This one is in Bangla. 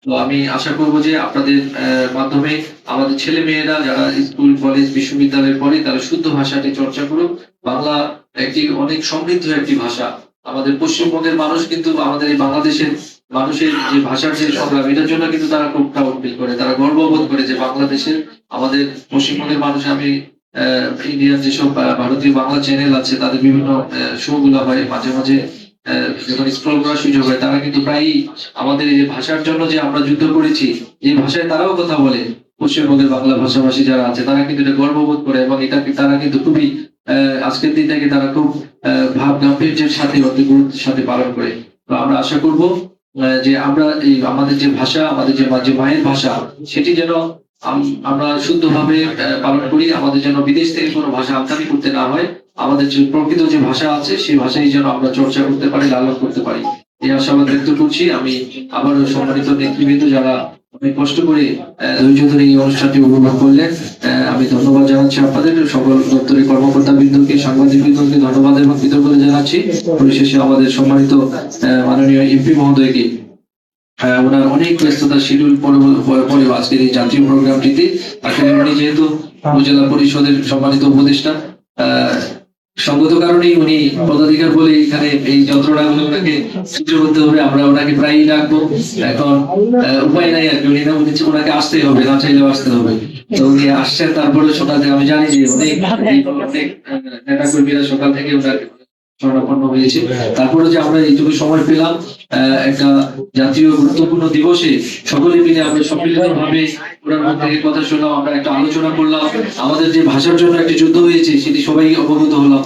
তো আমি আশা করব যে আপনাদের মাধ্যমে আমাদের ছেলে মেয়েরা যারা স্কুল কলেজ বিশ্ববিদ্যালয়ের পড়ে তারা শুদ্ধ ভাষাটি চর্চা করুক। বাংলা একটি অনেক সমৃদ্ধ একটি ভাষা। আমাদের পশ্চিমবঙ্গের মানুষ কিন্তু আমাদের এই বাংলাদেশের মানুষের যে ভাষার যে সংগ্রাম এটার জন্য কিন্তু তারা খুব প্রাউড ফিল করে, তারা গর্ববোধ করে যে বাংলাদেশের আমাদের পশ্চিমবঙ্গের মানুষ। আমি ইন্ডিয়ান যেসব ভারতীয় বাংলা চ্যানেল আছে তাদের বিভিন্ন শো গুলো হয় মাঝে মাঝে যখন স্ক্রল করার সুযোগ হয়, তারা কিন্তু প্রায়ই আমাদের এই ভাষার জন্য যে আমরা যুদ্ধ করেছি এই ভাষায় তারাও কথা বলে। পশ্চিমবঙ্গের বাংলা ভাষাভাষী যারা আছে তারা কিন্তু এটা গর্ববোধ করে এবং এটাকে তারা কিন্তু খুবই আজকের দিনটাকে তারা খুব ভাব গাম্ভীর্যের সাথে অতি গুরুত্বের সাথে পালন করে। তো আমরা আশা করব যে আমরা এই আমাদের যে ভাষা, আমাদের যে মায়ের ভাষা, সেটি যেন আমরা শুদ্ধভাবে পালন করি। আমাদের যেন বিদেশ থেকে কোনো ভাষা আমদানি করতে না হয়। আমাদের যে প্রকৃত যে ভাষা আছে সেই ভাষাই যেন আমরা চর্চা করতে পারি, লালন করতে পারি, এই আশাবাদ ব্যক্ত করছি। আমি আবারও সম্মানিত নেতৃবৃন্দ যারা অনেক কষ্ট করে ধৈর্য ধরে এই অনুষ্ঠানটি উপভোগ করলেন, আমি ধন্যবাদ জানাচ্ছি আপনাদের সকল দপ্তরের কর্মকর্তা বৃন্দকে, সাংবাদিক বৃন্দকে ধন্যবাদ এবং কৃতজ্ঞতা জানাচ্ছি। পরিশেষে আমাদের সম্মানিত মাননীয় এমপি মহোদয়কে ওনার অনেক ব্যস্ততা শিডিউল পরেও আজকের এই জাতীয় প্রোগ্রামটিতে আসলে উনি যেহেতু উপজেলা পরিষদের সম্মানিত উপদেষ্টা, সঙ্গত কারণেই উনি পদাধিকার বলে এখানে এই যন্ত্রণাগুলো ওনাকে সহ্য করতে হবে। আমরা ওনাকে প্রায়ই ডাকবো, এখন উপায় নাই আর কি, উনি ওনাকে আসতেই হবে, না চাইলেও আসতে হবে। তো উনি আসছেন, তারপরে শোনাতে আমি জানি যে অনেক নেতা কর্মীরা সকাল থেকে ওনাকে শরণাপন্ন হয়েছে। তারপরে যে আমরা এইটুকু সময় পেলাম একটা জাতীয় গুরুত্বপূর্ণ দিবসে সকলে মিলে আমরা সম্মিলিত ভাবে ওনার মুখ থেকে কথা শুনলাম, আমরা একটা আলোচনা করলাম, আমাদের যে ভাষার জন্য একটি যুদ্ধ হয়েছে সেটি সবাই অবগত হলাম।